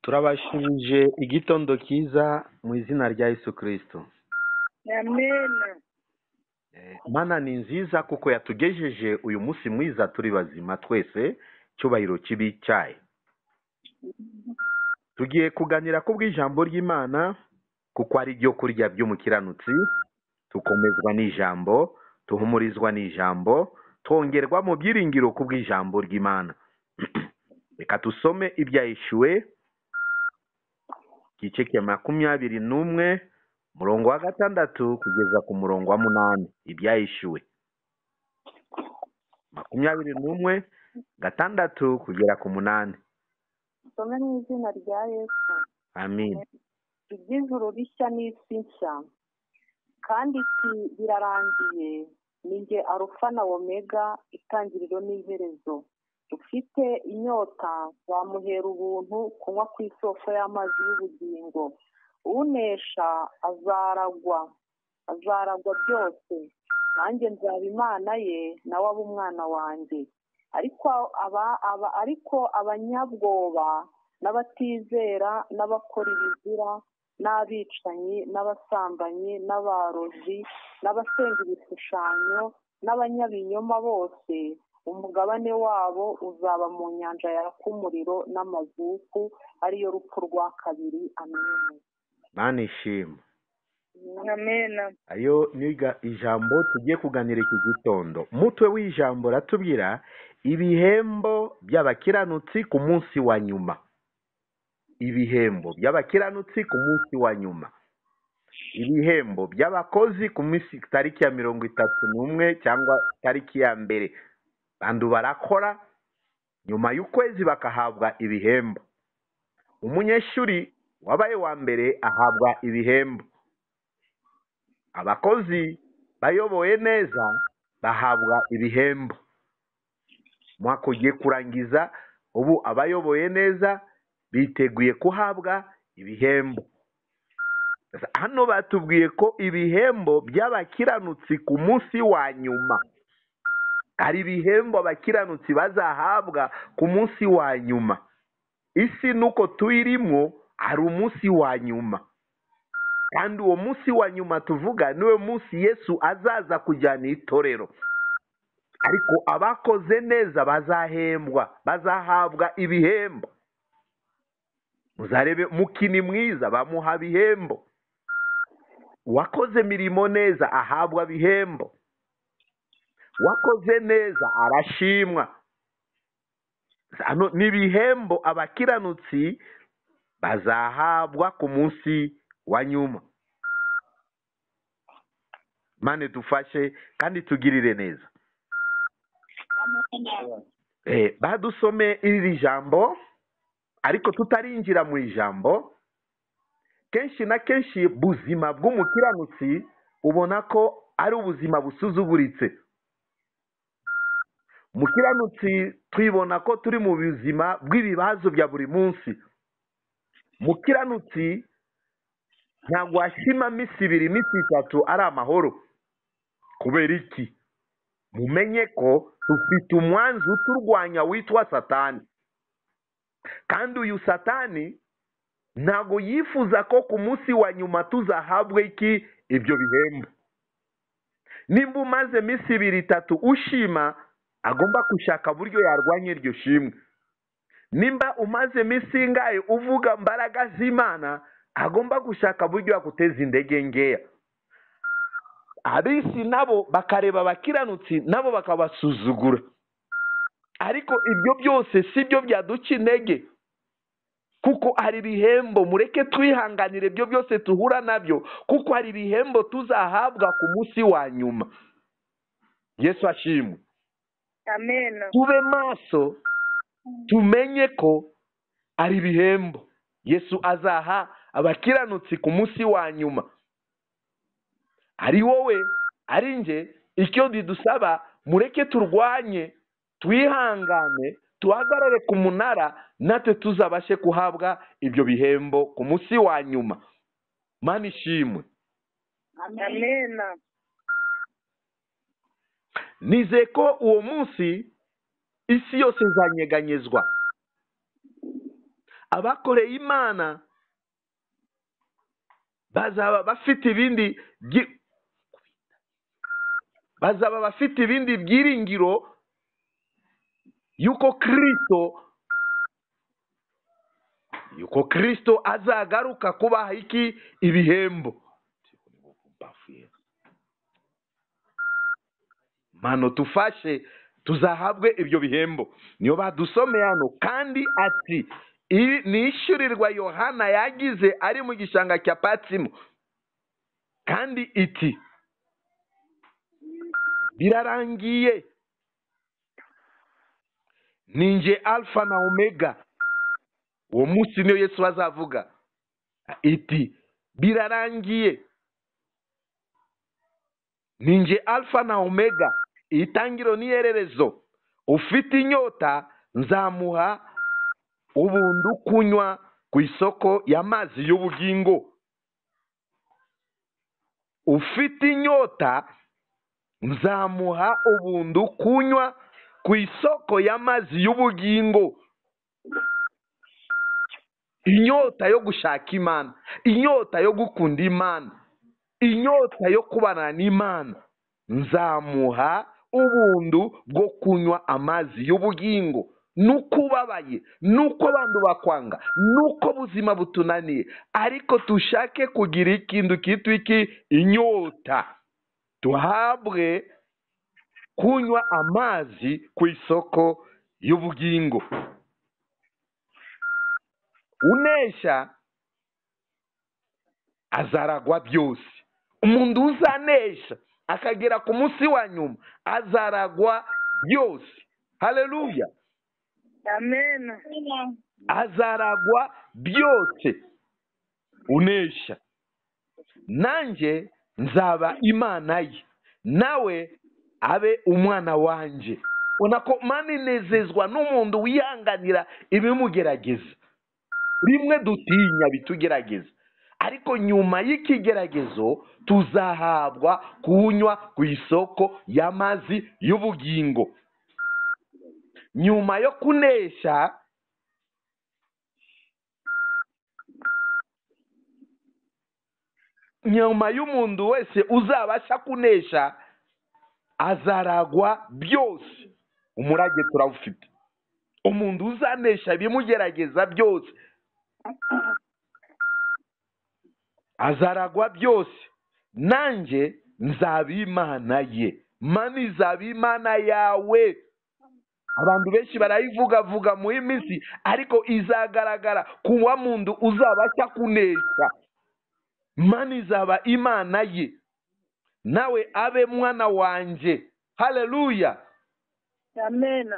Turabashubije igitondo cyiza mu izina rya Yesu Kristo. Amen. Mana ni nziza kuko yatugejeje uyu munsi mwiza turi bazima twese, cyubahiro kibi cyayo. Tugiye kuganira ku bw'ijambo ry'Imana kuko ari ryo kurya by'umukiranutsi, tukomezwa n'ijambo, tuhumurizwa n'ijambo, twongerwa mu byiringiro ku bw'ijambo ry'Imana. Reka tusome ibyahishuwe igice cya 21 murongo wa 6 kugeza ku murongo wa 8. Ibyahishuwe 21:6 kugera ku 8. Some mu izina rya Yesu. Amen. Iby'ijuru rishya n'isi nshya, kandi iki birarangiye. Ni jye Alufa na Omega, itangiriro n'iherezo. Ufite inyota wamuhera ubuntu kunywa ku isoko y'amazi y'ubugingo. Unesha azaragwa byose, nanjye nzaba Imana ye, nawe abe umwana wanjye. Ariko abanyabwoba n'abatizera n'abakora ibizira n'abicanyi n'abasambanyi n'abarozi n'abasenga ibishushanyo n'abanyabinyoma bose, umugabane wabo uzaba mu nyanja yaka umuriro n'amazuku, ariyo rupfu rwa kabiri. Amen. Mana ishimwe. Amen. Ayo niga ijambo tugiye kuganira iki gitondo. Mutwe w'ijambo ratubwira ibihembo by'abakiranutsi ku munsi wa nyuma. Ibihembo by'abakiranutsi ku munsi wa nyuma. Ibihembo by'abakozi ku minsi tariki ya 31 cyangwa tariki ya mbere. Bandu barakora nyuma y'ukwezi bakahabwa ibihembo. Umunyeshuri wabaye wa mbere ahabwa ibihembo. Abakozi bayoboye neza bahabwa ibihembo. Mwaka ugiye kurangiza, ubu abayoboye neza biteguye kuhabwa ibihembo. Hano batubwiye ko ibihembo by'abakiranutsi ku munsi wa nyuma. Hari ibihembo abakiranutsi bazahabwa ku munsi wa nyuma. Isi nuko tuyirimo ari umunsi wa nyuma. Kandi uwo munsi wa nyuma tuvuga niwe munsi Yesu azaza kujyana itorero. Ariko abakoze neza bazahembwa, bazahabwa ibihembo. Muzarebe mukini mwiza bamuha ibihembo. Uwakoze mirimo neza ahabwa ibihembo. Wakoze neza arashimwa. N'ibihembo abakiranutsi bazahabwa ku munsi wa nyuma. Mane dufashe kandi tugirire neza. Badusome iri jambo, ariko tutarinjira mu ijambo. Kenshi na kenshi buzima bw'umukiranutsi ubona ko ari ubuzima busuzuguritse. Mukiranutsi twibona ko turi mu buzima bw'ibibazo bya buri munsi. Mukiranutsi ntabwo ashima misi 2 misi 3 ari amahoro. Kubera iki? Mumenye ko dufite umwanzi uturwanya witwa Satani. Kandi uyu Satani ntabwo yifuza ko ku munsi wa nyuma tuzahabwe iki ibyo bihembo. Nimba umaze misi 2 3 ushima, agomba gushaka buryo yarwanya iryo shimwe. Nimba umaze misi ngaye uvuga mbaraga z'Imana, agomba gushaka buryo yakuteza indege ngeya. Abisi nabo bakareba abakiranutsi nabo bakabasuzugura. Ariko ibyo byose si byo byaduca intege, kuko hari ibihembo. Mureke twihanganire ibyo byose tuhura nabyo, kuko hari ibihembo tuzahabwa ku munsi wa nyuma. Yesu ashimwe. Amen. Tube maso, tumenye ko ari ibihembo Yesu azaha abakiranutsi ku munsi wa nyuma. Ari wowe, ari nje, icyo didusaba mureke turwanye, twihangane, tuhagarare ku munara, natwe tuzabashe kuhabwa ibyo bihembo ku munsi wa nyuma. Mana ishimwe. Amen. Nize ko uwo munsi isi yose izanyeganyezwa. abakoreye imana bazaba bafite ibindi byiringiro yuko Kristo azagaruka kubaha iki ibihembo. Mano tufashe tuzahabwe ibyo bihembo. Niyo badusomeye hano kandi ati ni ishyurirwa Yohana yagize ari mu gishanga cya Patimo, kandi iti birarangiye, ninjye alfa na omega. Uwo munsi niyo Yesu azavuga iti birarangiye, ninjye alfa na omega, itangiro n'ihererezo. Ufite inyota nzamuha ubundu kunywa ku isoko y'amazi y'ubugingo. Ufite inyota nzamuha ubundu kunywa ku isoko y'amazi y'ubugingo. Inyota yo gushaka Imana, inyota yo gukunda Imana, inyota yo kubana n'Imana, nzamuha ubundu bwo kunywa amazi y'ubugingo. Nuko ubabaye, nuko abantu bakwanga, nuko ubuzima butunaniye, ariko tushake kugira ikintu kitwa iki inyota, tuhabwe kunywa amazi ku isoko y'ubugingo. Unesha azaragwa byose. Umuntu uzanesha akagera ku munsi wa nyuma azaragwa byose. Haleluya, amen. azaragwa byose. Unesha, nanjye nzaba Imana ye, nawe abe umwana wanje. Unako Imana inezezwa n'umuntu wihanganira ibimugerageza. Rimwe dutinya bitugerageza, ariko nyuma y'ikigeragezo tuzahabwa kunywa ku isoko y'amazi y'ubugingo. Nyuma yo kunesha, nyuma y'umuntu wese uzabasha kunesha azaragwa byose. Umurage turawufite. Umuntu uzanesha bimugerageza byose azaragwa byose. Nanjye nzaba Imana ye, Mana izaba Imana yawe. Abantu benshi barayivuga mu minsi, ariko izagaragara kuwa muntu uzabasha kunesha. Mana izaba Imana ye, nawe abe mwana wanje. Haleluya, Amen.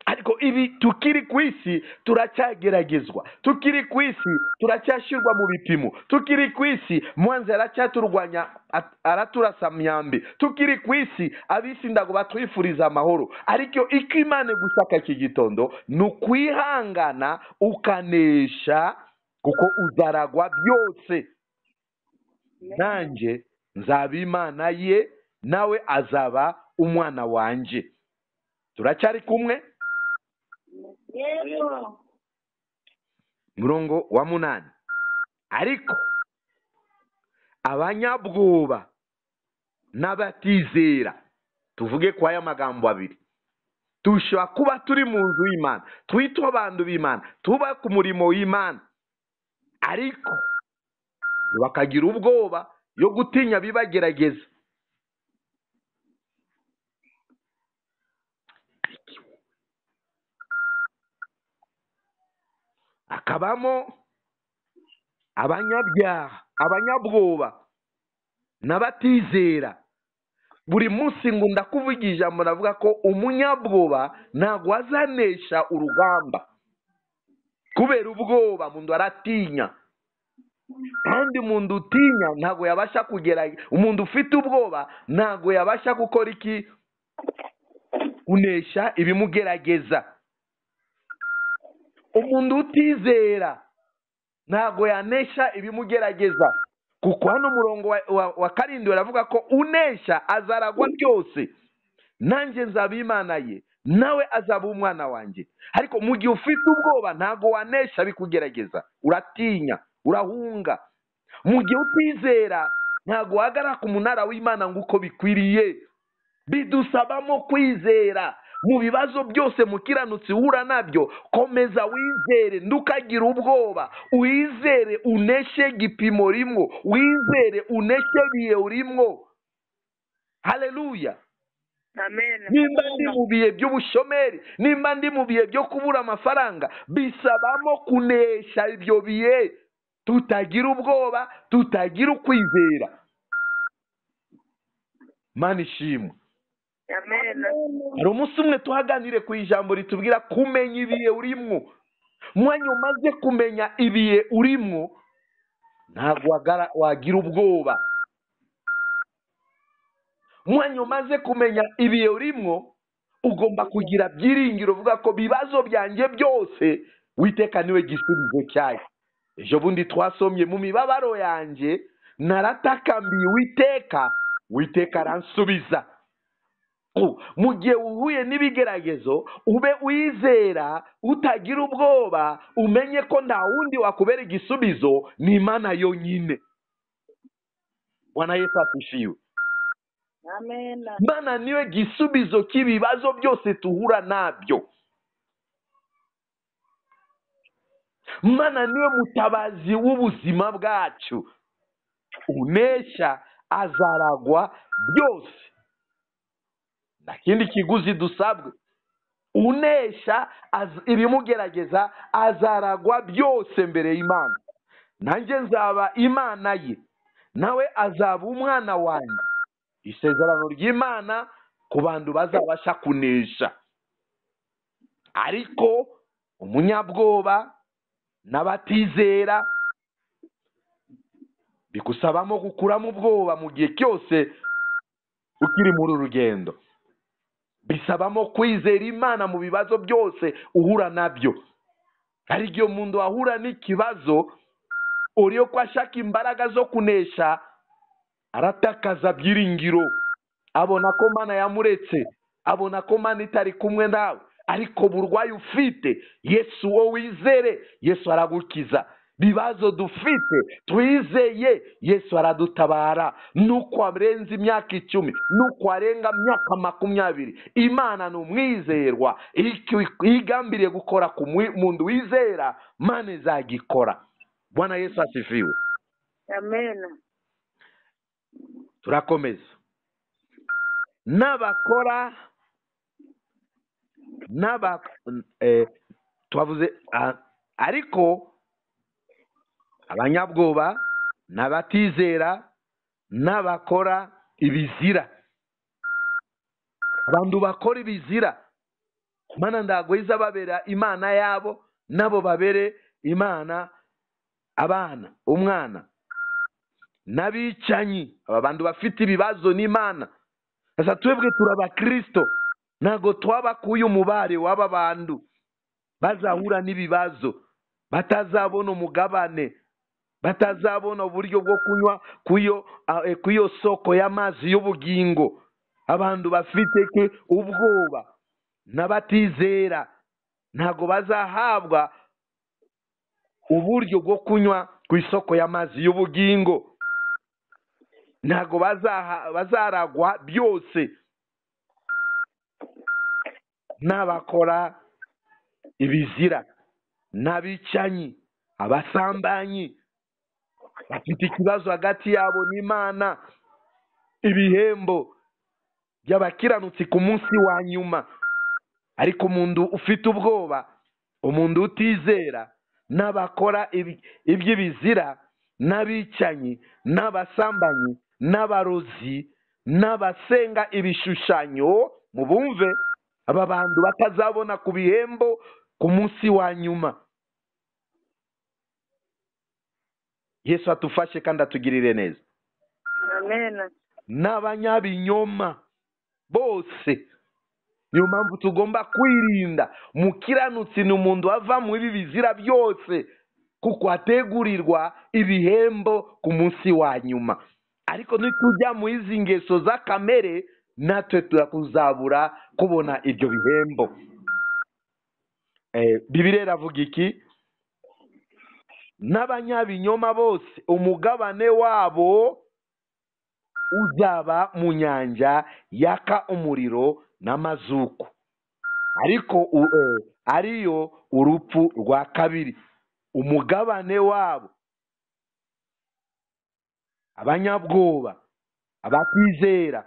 ariko ibi tukiri ku isi turacyageragezwa, tukiri ku isi turacyashyirwa mu bipimo, tukiri ku isi mwanzi aracyaturwanya, araturasa myambi, tukiri ku isi abisi ndago batwifuriza amahoro. Ariko iko Imana gushaka iki gitondo ni ukwihangana ukanesha, kuko uzaragwa byose. Nanjye nzaba Imana ye, nawe azaba umwana wanje. Turacyari kumwe? Yego. Murongo wa 8. Ariko abanyabwoba n'abatizera, tuvuge kwa aya magambo abiri, tushobora kuba turi mu nzu y'Imana, twitwa abantu b'Imana, tuba ku murimo w'Imana, ariko bakagira ubwoba yo gutinya bibagerageza. Akabamo abanyabyaha, abanyabwoba n'abatizera. Buri munsi ngo ndakuvuga ijambo navuga ko umunyabwoba ntabwo azanesha urugamba, kubera ubwoba. Umuntu aratinya, kandi umuntu utinya ntabwo yabasha kugera. Umuntu ufite ubwoba ntabwo yabasha gukora iki? Kunesha ibimugerageza. Umuntu utizera ntabwo yanesha ibimugerageza, kuko hano umurongo wa 7 baravuga ko unesha azaragwa byose. Nanjye nzaba Imana ye, nawe azaba umwana wanjye. Ariko mu gihe ufite ubwoba ntabwo wanesha bikugerageza, uratinya, urahunga. Mu gihe utizera ntabwo wahagarara ku munara w'Imana ngo uko bikwiriye. Bidusabamo kwizera. Mu bibazo byose mukiranutsi uhura nabyo, komeza wizere, ntukagira ubwoba. Wizere uneshe gipimo rimwo, wizere uneshe bihe urimwo. Haleluya. Amen. Nimba ndi mu bihe by'ubushomeri, nimba ndi mu bihe byo kubura amafaranga, bisabamo kunesha ibyo bihe, tutagira ubwoba, tutagira ukwizera. Mana ishimwe. Amen. Hari umunsi umwe tuhaganire ku ijambo ritubwira kumenya ibihe urimwo. Mwanya umaze kumenya ibihe urimwo, ntabwo wagira ubwoba. Mwanya umaze kumenya ibihe urimwo, ugomba kugira byiringiro uvuga ko bibazo byanjye byose Uwiteka niwe gisubizo cyayo. Ejo bundi twasomye mu mibabaro yanjye naratakambiye Uwiteka aransubiza. Mu gihe uhuye n'ibigeragezo ube wizera, utagira ubwoba, umenye ko nta wundi wakubera igisubizo, ni Imana yonyine. Bwana Yesu asifiwe. Amen. Imana niwe gisubizo cy'ibibazo byose tuhura nabyo. Imana niwe mutabazi w'ubuzima bwacu. Unesha azaragwa byose. Nta kindi kiguzi dusabwe. Unesha ibimugerageza azaragwa byose mbere y'Imana. Nanjye nzaba Imana ye, nawe azaba umwana wanjye. Isezerano ry'Imana ku bantu bazabasha kunesha. Ariko umunyabwoba n'abatizera bikusabamo gukuramo ubwoba mu gihe cyose ukiri muri urugendo. Bisabamo kwizera Imana mu bibazo byose uhura nabyo. Hari igihe umuntu ahura n'ikibazo, uriyo ko ashaka imbaraga zo kunesha, aratakaza byiringiro. Abona ko Imana yamuretse, abona ko Imana itari kumwe nawe. Ariko burwayi ufite, Yesu wo wizere, Yesu aragukiza. Bibazo dufite, twizeye, Yesu aradutabara. Nuko arenze imyaka 10, nuko arenga myaka 20, Imana ni umwizerwa. Igambiriye gukora ku muntu wizera, Imana izagikora. Bwana Yesu asifiwe. Amen. Turakomeza. N'abakora twavuze ariko abanyabwoba n'abatizera n'abakora ibizira. Abantu bakora ibizira, Imana ndago izababera Imana yabo, nabo babere Imana abana, umwana. N'abicanyi, aba bantu bafite ibibazo n'Imana. Sasa twebwe turaba Kristo, ntago twabakuye umubare w'aba bantu bazahura n'ibibazo, batazabona umugabane, batazabona uburyo bwo kunywa kuyo soko y'amazi y'ubugingo. Abantu bafite ubwoba n'abatizera ntago bazahabwa uburyo bwo kunywa ku isoko y'amazi y'ubugingo. Ntago bazaragwa byose. N'abakora ibizira, n'abicanyi, abasambanyi, bafite ikibazo hagati yabo n'Imana. Ibihembo by'abakiranutsi ku munsi wa nyuma. Ariko umuntu ufite ubwoba, umuntu utizera, n'abakora iby'ibizira, n'abicanyi, n'abasambanyi, n'abarozi, n'abasenga ibishushanyo, mubumve, aba bantu batazabona ku bihembo ku munsi wa nyuma. Yesu atufashe kandi atugirire neza. Amen. N'abanyabinyoma bose, niyo mpamvu tugomba kwirinda. Mukiranutsi ni umuntu ava mu ibi bizira byose, kuko ategurirwa ibihembo ku munsi wa nyuma. Ariko nitujya mu izi ngeso z'akamere, natwe turakuzabura kubona ibyo bihembo. Bibiliya iravuga iki? N'abanyabinyoma bose umugabane wabo uzaba mu nyanja yaka umuriro n'amazuku, ariko ariyo urupfu rwa kabiri. Umugabane wabo abanyabwoba, abatizera,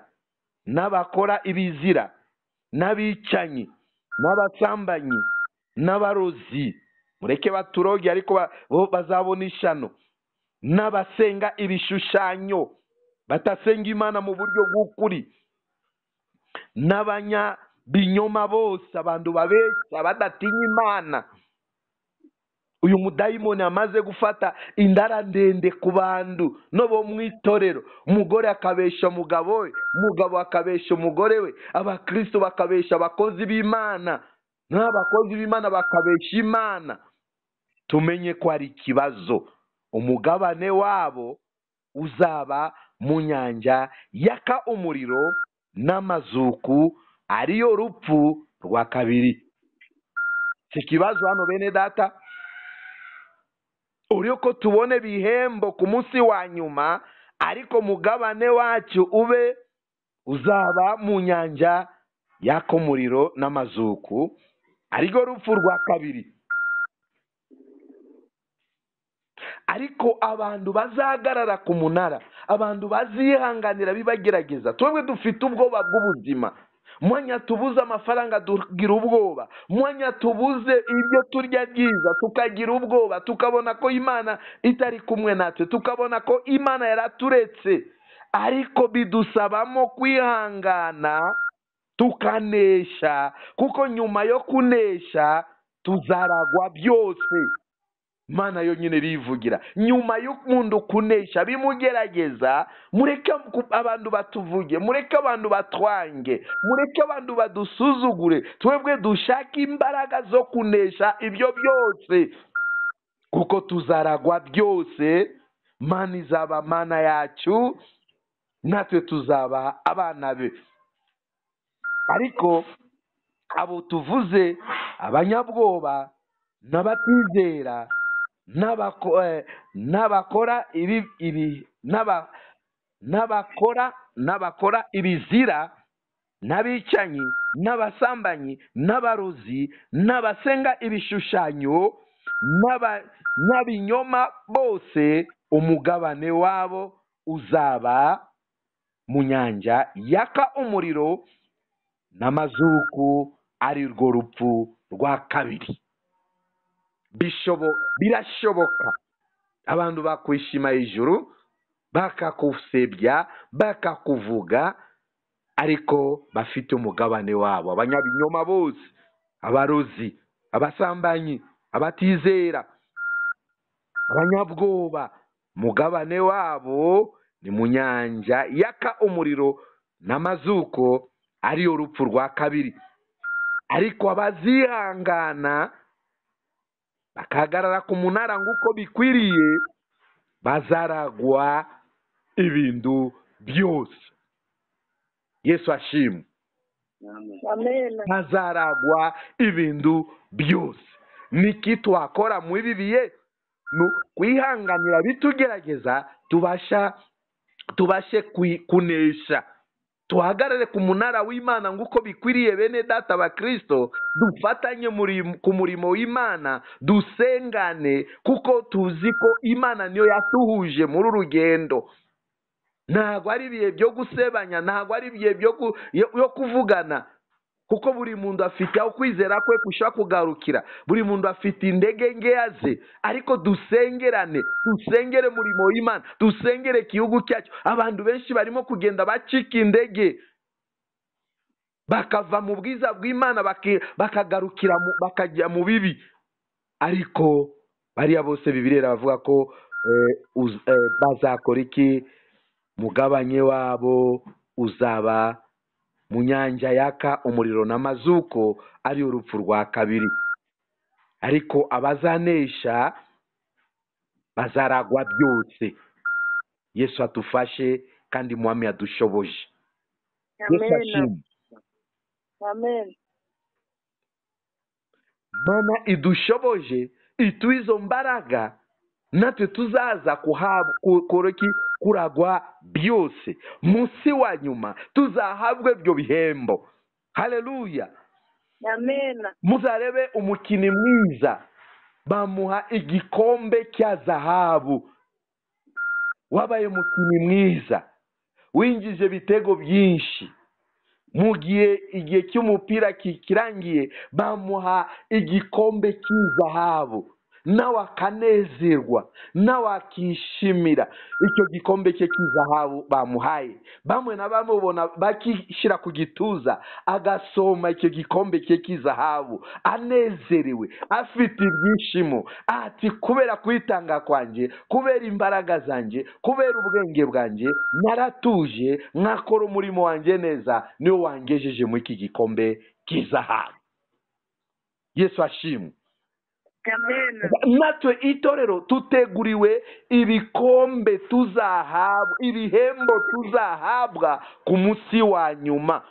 n'abakora ibizira, n'abicanyi, n'abasambanyi, n'abarozi, mureke baturoge ariko bo bazabona ishano, n'abasenga ibishushanyo batasenga Imana mu buryo bw'ukuri, n'abanyabinyoma bose, abantu babeshya badatinya Imana. Uyu mudayimoni amaze gufata indara ndende ku bantu no bo mu itorero. Umugore akabesha umugabo we, umugabo akabesha umugore we, abakristo bakabesha abakozi b'Imana, n'abakozi b'Imana bakabesha Imana. Tumenye ko ari ikibazo. Umugabane wabo uzaba mu nyanja yaka umuriro n'amazuku, ariyo rupfu rwa kabiri. Si ikibazo hano bene data. Uriyo ko tubone bihembo ku munsi wa nyuma, ariko mugabane wacu ube uzaba mu nyanja yaka umuriro n'amazuku, ariyo rupfu rwa kabiri. Ariko abantu bazahagarara ku munara, abantu bazihanganira bibagerageza. Twebwe dufite ubwoba bw'ubuzima. Mwanya tubuze amafaranga tugira ubwoba, mwanya tubuze ibyo turya byiza tukagira ubwoba, tukabona ko Imana itari kumwe natwe, tukabona ko Imana yaraturetse. Ariko bidusabamo kwihangana tukanesha, kuko nyuma yo kunesha tuzaragwa byose. Imana yonyine rivugira. Nyuma y'umuntu kunesha bimugerageza, mureke abantu batuvuge, mureke abantu batwange, mureke abantu badusuzugure, twebwe dushaka imbaraga zo kunesha ibyo byose, kuko tuzaragwa byose. Mana izaba Mana yacu, natwe tuzaba abana be. Ariko abo tuvuze, abanyabwoba n'abatizera, n'abakora ibizira, n'abicanyi, n'abasambanyi, n'abarozi, n'abasenga ibishushanyo, n'abanyabinyoma bose, umugabane wabo uzaba mu nyanja yaka umuriro n'amazuku, ari rwo rupfu rwa kabiri. Birashoboka abantu bakwishima hejuru, bakakusebya, bakakuvuga, ariko bafite umugabane wabo. Abanyabinyoma bose, abarozi, abasambanyi, abatizera, abanyabwoba, umugabane wabo ni mu nyanja yaka umuriro n'amazuko, ariyo rupfu rwa kabiri. Ariko abazihangana bakahagarara ku munara nguko bikwiriye, bazaragwa ibintu byose. Yesu ashimwe. Amen. Bazaragwa ibintu byose. Niki twakora mu ibi bihe? Kwihanganira bitugerageza, tubashe kunesha. Tuhagarare ku munara w'Imana nguko bikwiriye, bene data abakristo, dufatanye ku murimo w'Imana, dusengane, kuko tuzi ko Imana niyo yatuhuje muri urugendo. Ntabwo ari ibihe byo gusebanya, ntabwo ari ibihe byo kuvugana, kuko buri muntu afite aho kwizera kwe kushaka kugarukira. Buri muntu afite indege nkeya ze, ariko dusengerane, dusengere umurimo w'Imana, dusengere igihugu cyacu. Abantu benshi barimo kugenda bacika indege, bakava mu bwiza bw'Imana bakagarukira bakajya mu bibi. Ariko bariya bose Bibiliya bavuga ko bazakora iki? Mugabanye wabo uzaba mu nyanja yaka umuriro n'amazuko, ari urupfu rwa kabiri. Ariko abazanesha bazaragwa byose. Yesu atufashe kandi Mwami yadushoboje. Yesu Amen. ashimwe. Amen. Mana idushoboje ituha izo mbaraga natwe tuzaza kuragwa byose. Munsi wa nyuma tuzahabwe ibyo bihembo. Haleluya. Amen. Muzarebe umukini mwiza bamuha igikombe cya zahabu. Wabaye umukini mwiza, winjije ibitego byinshi, mu gihe igihe cy'umupira kirangiye bamuha igikombe cy'izahabu, nawe akanezerwa, nawe akishimira icyo gikombe cye cy'izahabu bamuhaye. Bamwe na bamubona bakishyira ku gituza, agasoma icyo gikombe cye cy'izahabu anezerewe, afite ibyishimo, ati kubera kwitanga kwanjye, kubera imbaraga zanjye, kubera ubwenge bwanjye, naratuje mwakora umurimo wanjye neza, niwo wangejeje muri iki gikombe cy'izahabu. Yesu ashimwe. Amen. Natwe itorero tuteguriwe ibikombe tuzahabwa, ibihembo tuzahabwa ku munsi wa nyuma.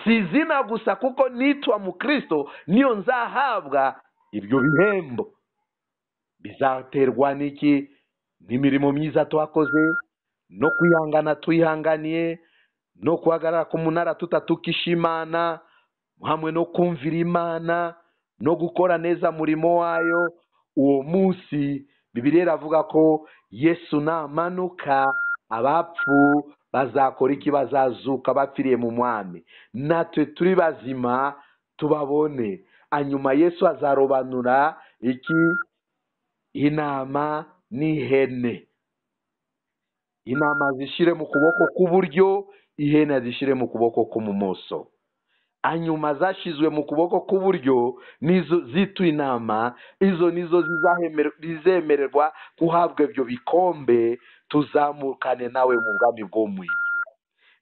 Si izina gusa kuko nitwa mukristo niyo nzahabwa ibyo bihembo. Bizaterwa n'iki? N'imirimo myiza twakoze, no kwihangana twihanganiye, no guhagarara ku munara tutatukisha Imana, hamwe no kumvira Imana, no gukora neza murimo wayo. Uwo munsi Bibiliya iravuga ko Yesu namanuka abapfu bazakora iki? Bazazuka bapfiriye mu mwami, natwe turi bazima tubabone. Hanyuma Yesu azarobanura iki? Intama n'ihene. Intama zishire mu kuboko k'uburyo, ihene zishire mu kuboko k'umumoso. Hanyuma zashizwe mu kuboko k'uburyo nizo zitu intama, izo nizo zizemererwa guhabwa ibyo bikombe, tuzamukane nawe mu bwami bwo mu ijuru.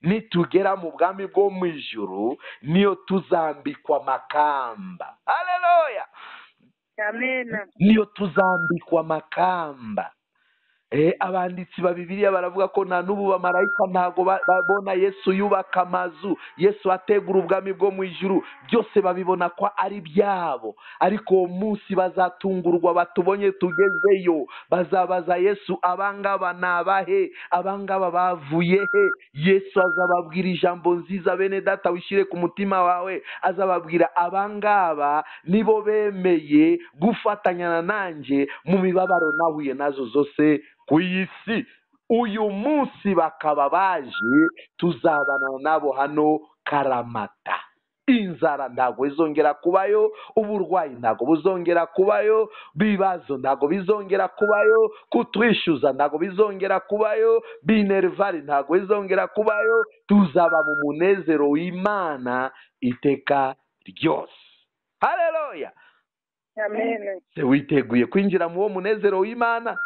Nitugera mu bwami bwo mu ijuru niyo tuzambikwa makamba. Haleluya. Amen. Niyo tuzambikwa makamba. Abanditsi ba Bibiliya baravuga ko nta n'ubu bamarayika ntago babona Yesu yubaka amazu, Yesu ategura ubwami bwo mu ijuru, byose babibona ko ari byabo. Ariko uwo munsi bazatungurwa, batubonye tugezeyo, bazabaza Yesu, abangaba nabahe? Abangaba bavuye he? Yesu azababwira ijambo nziza, bene data wishyire ku mutima wawe, azababwira abangaba nibo bemeye gufatanya nanjye mu mibabaro nahuye nazo zose ku isi. Uyu munsi bakaba baje, tuzabana nabo hano karamata. Inzara ntago izongera kubayo, uburwayi ntago buzongera kubayo, bibazo ntago bizongera kubayo, kutwishyuza ntago bizongera kubayo, binervari ntago bizongera kubayo. Tuzaba mu munezero w'Imana iteka ryose. Haleluya. Amen. Se witeguye kwinjira mu wo munezero w'Imana?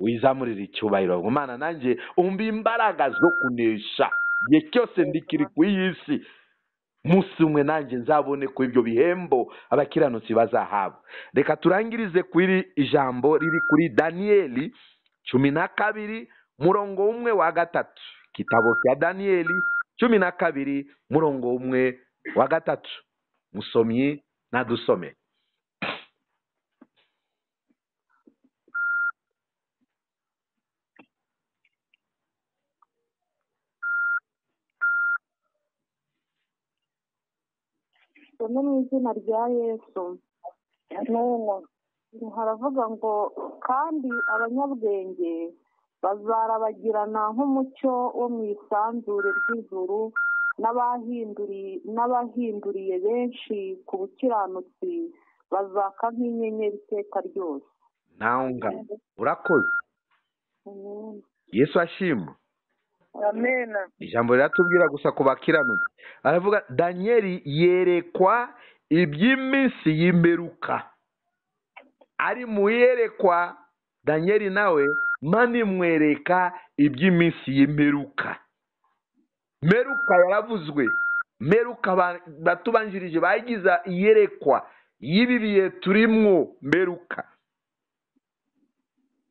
Wizamurira icyubahiro. Imana nanjye umva imbaraga zo kunesha igihe cyose ndikiri ku isi. Munsi umwe nanjye nzabone ku ibyo bihembo abakiranutsi bazahabwa. Reka turangirize kuri ijambo riri kuri Daniyeli 12:1-3. Kitabo cya Daniyeli 12:1-3. Musomyi nadusome. Tune mu izina rya Yesu. Amen. Haravuga ngo kandi abanyabwenge bazarabagirana nk'umucyo wo mu isanzure ry'ijuru, n'abahinduriye benshi ku bukiranutsi bazaka nk'inyenyeri iteka ryose. Naunga urakoze. Yesu ashimwe. Amen. Ijambo riratubwira gusa ku bakiranutsi. Aravuga Daniyeli yerekwa iby'iminsi y'imperuka. Ari mu yerekwa Daniyeli nawe mani mwereka iby'iminsi y'imperuka. Meruka yaravuzwe. Meruka batubanjirije bagiza iyerekwa y'ibi bihe turimwo. Meruka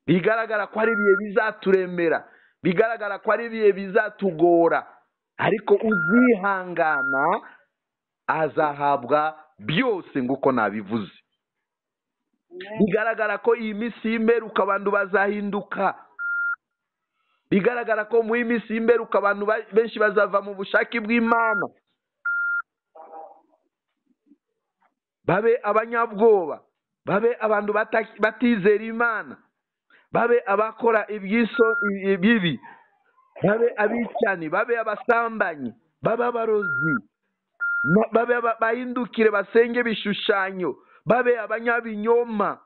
bigaragara ko ari ibihe bizaturemera, bigaragara ko ari ibihe bizatugora, ariko uzihangana azahabwa byose nk'uko nabivuze. Bigaragara ko iyi minsi y'imperuka abantu bazahinduka, bigaragara ko mu minsi y'imperuka abantu benshi bazava mu bushake bw'Imana, babe abanyabwoba, babe abantu batizera Imana, babe abakora ibibi, babe abicani, babe abasambanyi, babe abarozi, babe bahindukire basenge ibishushanyo, babe abanyabinyoma.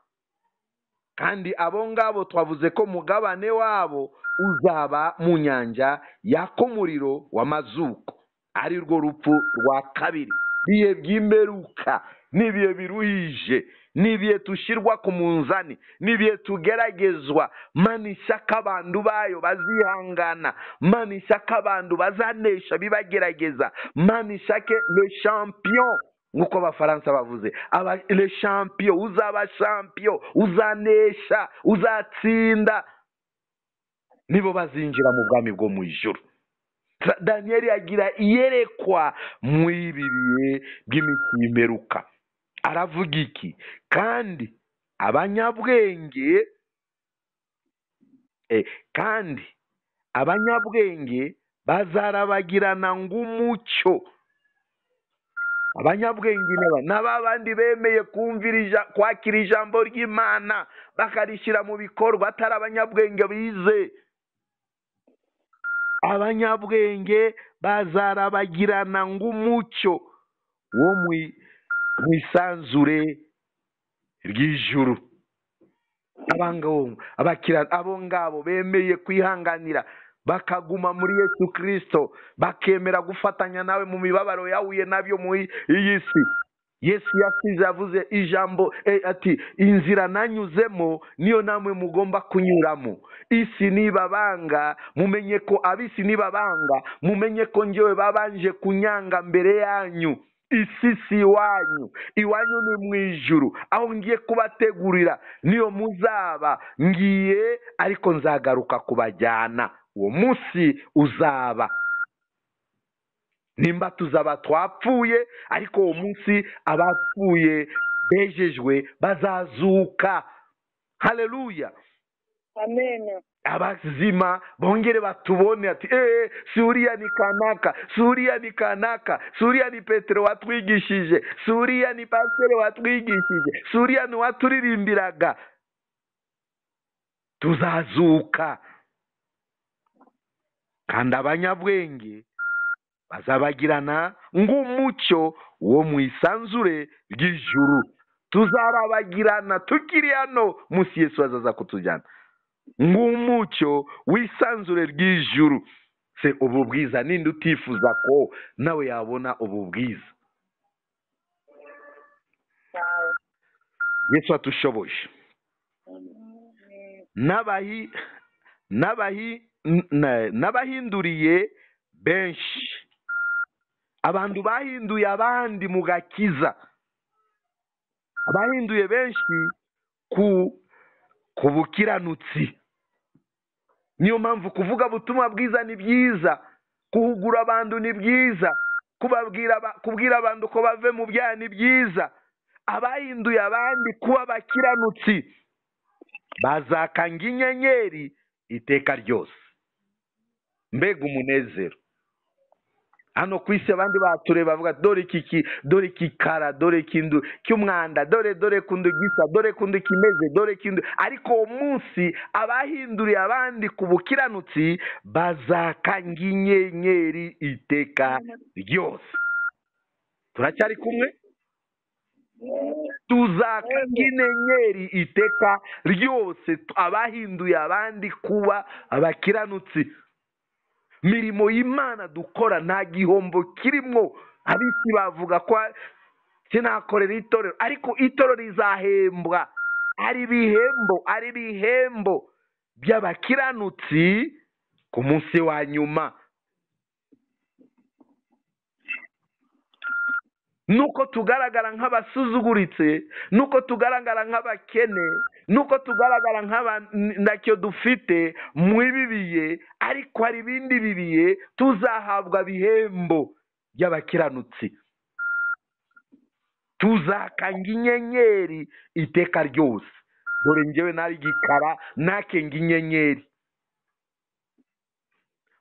Kandi abo ngabo twavuze ko mugabane wabo uzaba mu nyanja yaka umuriro w'amazuko, ari rwo rupfu rwa kabiri. Ibihe by'imperuka n'ibihe biruhije, n'ibihe tushirwa ku munzani, n'ibihe tugeragezwa. Mana ishaka abantu bayo bazihangana, Mana ishaka abantu bazanesha bibagerageza, Mana ishake le champion nk'uko abafaransa bavuze, le champion, uzaba champion, uzanesha, uzatsinda, nibo bazinjira mu bwami bwo mu ijuru. Daniyeli agira iyerekwa mu ibi bihe by'iminsi y'imperuka. Aravuga iki? Kandi abanyabwenge bazarabagirana ng'umucyo. Abanyabwenge n'aba bandi bemeye kwakira ijambo ry'Imana bakarishyira mu bikorwa, atari abanyabwenge bize. Abanyabwenge bazarabagirana ng'umucyo wo mu isanzure ry'ijuru. Abo ngabo bemeye kwihanganira bakaguma muri Yesu Kristo, bakemera gufatanya nawe mu mibabaro yahuye nabyo mu iyi si. Yesu yasize avuze ijambo ati, inzira nanyuzemo niyo namwe mugomba kunyuramo. Isi nibabanga mumenye ko abisi nibabanga mumenye ko njyewe babanje kunyanga mbere yanyu. Isi si iwanyu, iwanyu ni mu ijuru, aho ngiye kubategurira niyo muzaba. Ngiye ariko nzagaruka kubajyana. Uwo munsi uzaba, nimba tuzaba twapfuye, ariko uwo munsi abapfuye bejejwe bazazuka. Haleluya, amen. Abazima bongere batubone ati suriya ni kanaka, suriya ni kanaka, suriya ni Petero watwigishije, suriya ni pasiteri watwigishije, suriya ni waturirimbiraga. Tuzazuka. Kandi abanyabwenge bazabagirana ng'umucyo wo mu isanzure ry'ijuru. Tuzarabagirana tukiri hano munsi, Yesu azaza kutujyana ng'umucyo w'isanzure ry'ijuru. Se ubu bwiza, ninde utifuza ko nawe yabona ubu bwiza? Yesu atushoboje. N'abahinduriye benshi, abantu bahinduye abandi mu gakiza, abahinduye benshi ku bukiranutsi. Niyo mpamvu kuvuga ubutumwa bwiza ni byiza, kuhugura abantu ni byiza, kubwira abantu ko bave mu byaha ni byiza. Abahinduye abandi kuba abakiranutsi bazakanga inyenyeri iteka ryose. Mbega umunezero! Hano ku isi abandi batureba bavuga dore iki kara, dore kindu cy'umwanda, dore kundu gisa, dore kundu kimeze, dore kindu. Ariko uwo munsi abahinduriye abandi ku bukiranutsi bazakanga inyenyeri iteka ryose. Turacyari kumwe? Tuzakanga inyenyeri iteka ryose, abahinduye abandi kuba abakiranutsi. Mirimo y'Imana dukora nta gihombo kirimo. Abisi bavuga ko sinakorera itorero, ariko itorero rizahembwa. Ari ibihembo by'abakiranutsi ku munsi wa nyuma. nuko tugaragara nk'abasuzuguritse, nuko tugaragara nk'abakene, nuko tugaragara ntacyo dufite mu ibi bihe, ariko hari ibindi bibiye tuzahabwa bihembo by'abakiranutsi, tuzakanga inyenyeri iteka ryose. Dore njyewe nari gikara nakenga inyenyeri.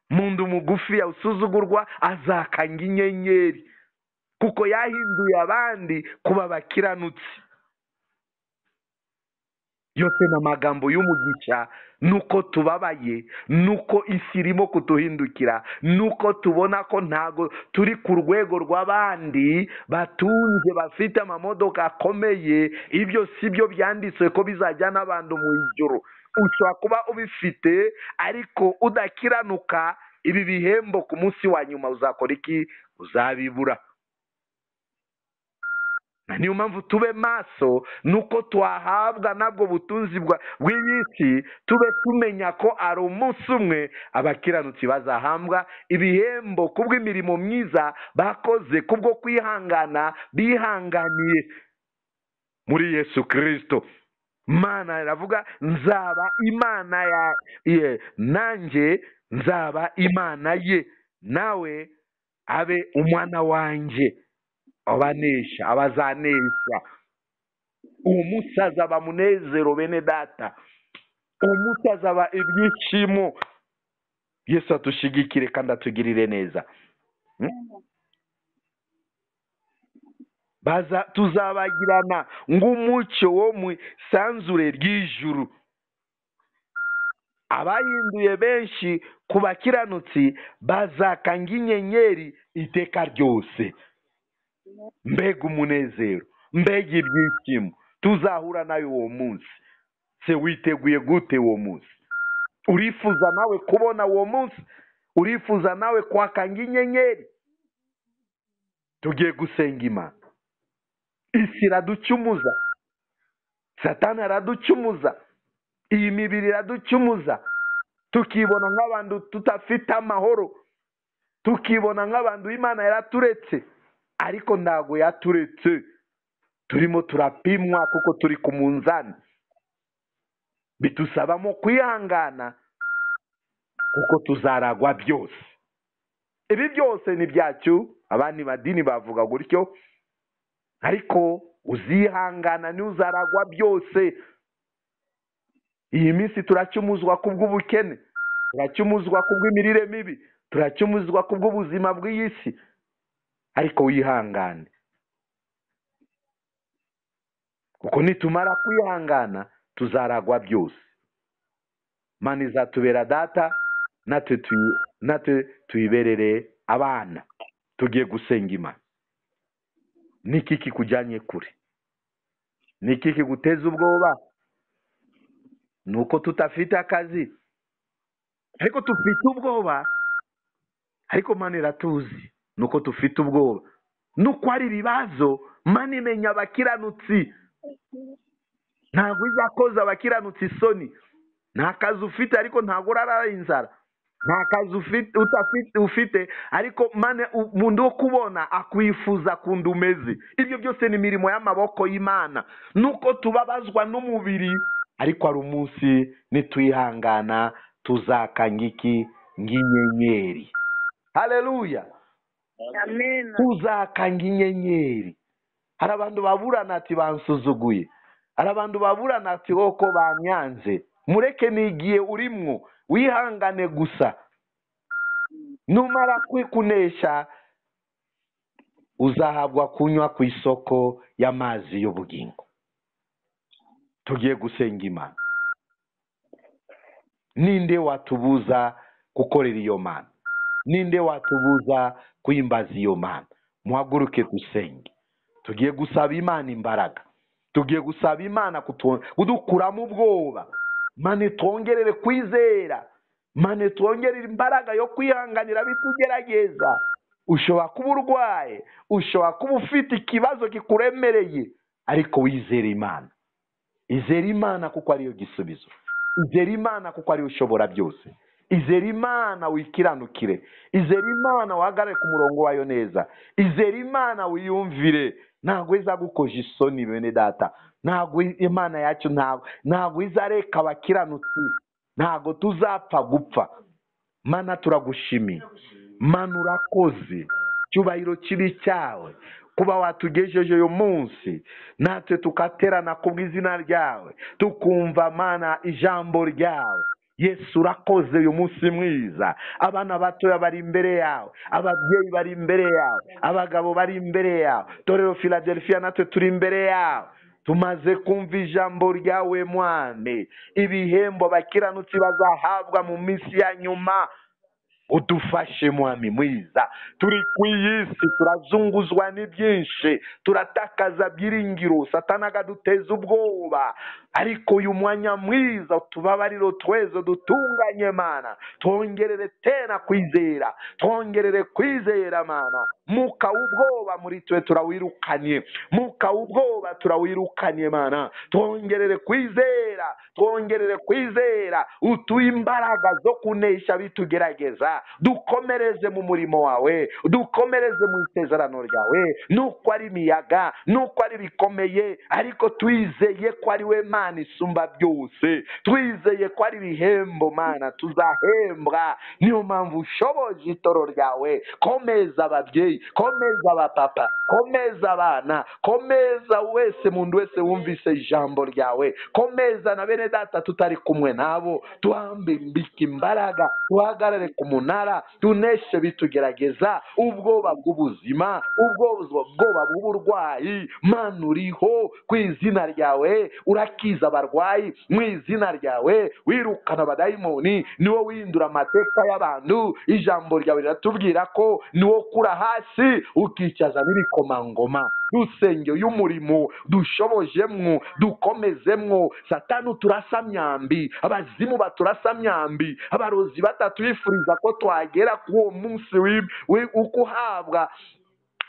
Mundu mugufi usuzugurwa azakanga inyenyeri, kuko yahinduye abandi kuba abakiranutsi. Yose n'amagambo y'umugisha, nuko tubabaye, nuko isi irimo kuduhindukira, nuko tubona ko ntago turi ku rwego rw'abandi batunze bafite amamodoka akomeye. Ibyo si byo byanditswe ko bizajyana abantu mu ijuru. Ushobora kuba ubifite ariko udakiranuka, ibi bihembo ku munsi wa nyuma uzakora iki? Uzabibura. Niyo mpamvu tube maso, nuko twahabwa nabwo butunzi bw'isi, tube tumenya ko ari umunsi umwe abakiranutsi bazahambwa ibihembo kubw'imirimo myiza bakoze, kubwo kwihangana bihanganiye muri Yesu Kristo. Mana iravuga, nzaba Imana ye, nanjye nzaba Imana ye, nawe abe umwana wanjye. Abanesha, abazanesha. Uwo munsi azaba munezero, bene data. Uwo munsi azaba ibyishimo. Yesu atushigikire kandi atugirire neza. Tuzabagirana ng'umucyo wo mu isanzure ry'ijuru. Abahinduye benshi ku bakiranutsi bazakanga inyenyeri iteka ryose. Mbega umunezero, mbega ibyishimo tuzahura nawe uwo munsi. Se witeguye gute uwo munsi? Urifuza nawe kubona uwo munsi? Urifuza nawe kwakanga inyenyeri? Tugiye gusenga Imana. Isi iraducumuza, Satani araducumuza, iyi mibiri iraducumuza, tukibona nk'abantu tutafite amahoro, tukibona nk'abantu Imana yaraturetse. Ariko ntago yaturetse, turimo turapimwa kuko turi ku munzani. Bitusabamo kwihangana kuko tuzaragwa byose. Ibi byose ni byacu, abandi madini bavuga gutyo, ariko uzihangana ni uzaragwa byose. Iyi minsi turacumuzwa kubw'ubukene, turacumuzwa kubw'imirire mibi, turacumuzwa kubw'ubuzima bw'iyi si. Ariko wihangane, kuko nitumara kwihangana tuzaragwa byose. Imana izatubera data, natwe tuyiberere abana. Tugiye gusenga Imana. Niki kikujyanye kure? Niki kiguteza ubwoba? Nuko tutafite akazi, ariko tufite ubwoba. Ariko Imana iratuzi, nuko tufite ubwoba. Nuko ari ibibazo, Imana imenya abakiranutsi. Ntabwo izakoza abakiranutsi isoni. Nta kazi ufite ariko ntabwo urarara inzara. Nta kazi ufite ariko Imana umuntu wo kubona akwifuza kundi umeze. Ibyo byose ni imirimo y'amaboko y'Imana. Nuko tubabazwa n'umubiri, ariko ari umunsi nitwihangana tuzakanga iki? Ng'inyenyeri. Haleluya. Amen. Tuzakanga inyenyeri. Hari abantu baburana ati bansuzuguye, hari abantu baburana ati woko banyanze. Mureke nigiye urimwo, wihangane gusa. Numara kwikunesha uzahabwa kunywa ku isoko y'amazi y'ubugingo. Tugiye gusenga Imana. Ninde watubuza gukorera iyo Mana? Ninde watubuza kwimbaza iyo Mana? Muhaguruke dusenge. Tugiye gusaba Imana imbaraga. Tugiye gusaba Imana kudukuramo ubwoba. Mana twongerere kwizera. Mana twongerere imbaraga yo kwihanganira bitugerageza. Ushobora kuba urwaye, ushobora kuba ufite ikibazo kikuremereye, ariko wizere Imana. Izere Imana kuko ariyo gisubizo. Izere Imana kuko ariyo ushobora byose. izera Imana wikiranukire, izera Imana uhagarare ku murongo wayo neza, izera Imana wiyumvire, ntabwo izagukoje isoni bene data, ntabwo Imana yacu ntabwo izareka abakiranutsi, ntabwo tuzapfa gupfa. Mana turagushimiye, Mana urakoze, cyubahiro kibi cyawe kuba watugejeje uyu munsi natwe tukaterana kubw'izina ryawe tukumva Mana ijambo ryawe. Yesu urakoze uyu munsi mwiza, abana batoya bari imbere yawe, ababyeyi bari imbere yawe, abagabo bari imbere yawe, torero Philadelphia natwe turi imbere yawe, tumaze kumva ijambo ryawe Mwami. Ibihembo abakiranutsi bazahabwa mu minsi ya nyuma, udufashe Mwami mwiza. Turi ku iyi si turazunguzwa n'ibyinshi, turatakaza byiringiro, Satani akaduteza ubwoba, ariko uyu mwanya mwiza utubabariro twezo dutunganye Mana, twongerere tena kwizera, twongerere kwizera Mana. Muka ubwoba muri twe turawirukanye, muka ubwoba turawirukanye Mana, twongerere kwizera, twongerere kwizera, utuye imbaraga zo kunesha bitugerageza, dukomereze mu murimo wawe, dukomereze mu isezerano ryawe, nuko ari imiyaga, nuko ari bikomeye, ariko twizeye ko ari we Mana isumba byose, twizeye ko ari ibihembo Mana tuzahembwa. Niyo mpamvu ushoboje itoro ryawe, komeza ababyeyi, komeza abapapa, komeza abana, komeza wese muntu wese wumvise ijambo ryawe, komeza na bene data tutari kumwe nabo, tuhambike imbaraga, tuhagarare ku munara, tuneshe bitugerageza, ubwoba bw'ubuzima, ubwoba bw'uburwayi. Mana uriho, ku izina ryawe urakiza abarwayi, mu izina ryawe wirukana abadayimoni, niwo wihindura amateka y'abantu. Ijambo ryawe riratubwira ko niwo kura hasi ukicaza n'ibikomangoma. Dusenge y'umurimo dushobojemwo, dukomezemwo. Satani turasa myambi, abazimu baturasa myambi, abarozi batatwifuriza ko twagera ku uwo munsi uko uhabwa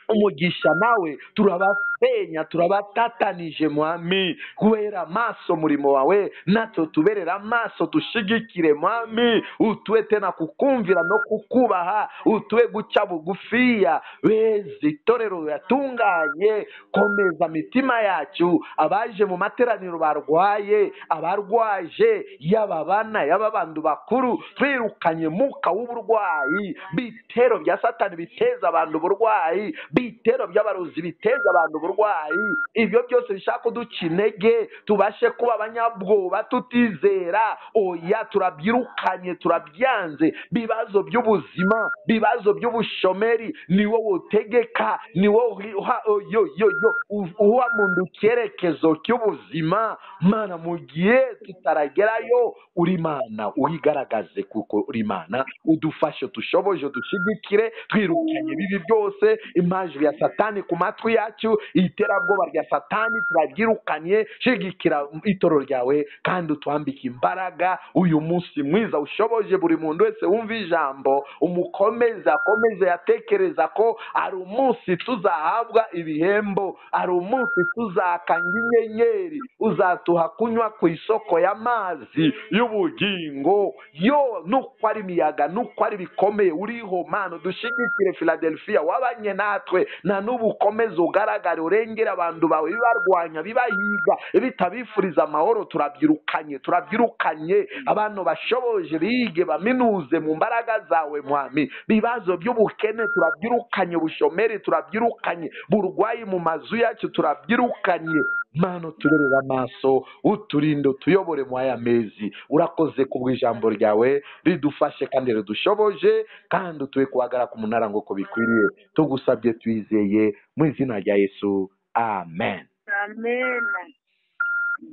umugisha, nawe turabasenya, turabatatanije Mwami. Kubera amaso murimo wawe, natwe tuberera amaso, dushigikire Mwami. Utuwe tena kukumvira no kukubaha, utuwe guca bugufiya. Wezi itorero yatunganye, komeza mitima yacu, abaje mu materaniro barwaye, abarwaje, yaba bana yaba bandu bakuru, twirukanye muka w'uburwayi, bitero bya Satani biteza abantu uburwayi, bitero by'abarozi biteza abantu uburwayi. Ibyo byose bishaka kuduca intege, tubashe kuba abanyabwoba, tutizera, oya turabyirukanye, turabyanze. Bibazo by'ubuzima, bibazo by'ubushomeri, niwo wotegeka, niwo uha muntu icyerekezo cy'ubuzima. Mana mu gihe tutaragerayo, uri Mana uyigaragaze, kuko uri Mana udufashe, dushoboje, dushigikire, twirukanye bibi byose, imajwi ya Satani ku matwi yacu, iterabwoba rya Satani turaryirukanye. Shigikira itoro ryawe kandi utwambike imbaraga uyu munsi mwiza ushoboje. Buri muntu wese wumva ijambo umukomeze, akomeze yatekereza ko ari umunsi tuzahabwa ibihembo, ari umunsi tuzakanga inyenyeri, uzatuha kunywa ku isoko y'amazi y'ubugingo. Yo nuko ari imiyaga, nuko ari bikomeye, uriho Mana. Dushigikire Philadelphia, wabanye natwe, na n'ubu ukomeze ugaragare, urengera abantu bawe, bibarwanya, bibahiga, bitabifuriza amahoro. Turabyirukanye, turabyirukanye. Abantu bashoboje bige, baminuze mu mbaraga zawe Mwami. Bibazo by'ubukene turabyirukanye, bushomeri turabyirukanye, burwayi mu mazu yacu turabyirukanye. Mana tuberera amaso, uturinde, utuyobore mu aya mezi. Urakoze kubw'ijambo ryawe ridufashe kandi ridushoboje, kandi utuwe kuhagara ku munara ngo ko bikwiriye. Tugusabye twizeye mu izina rya Yesu, amen. Amen.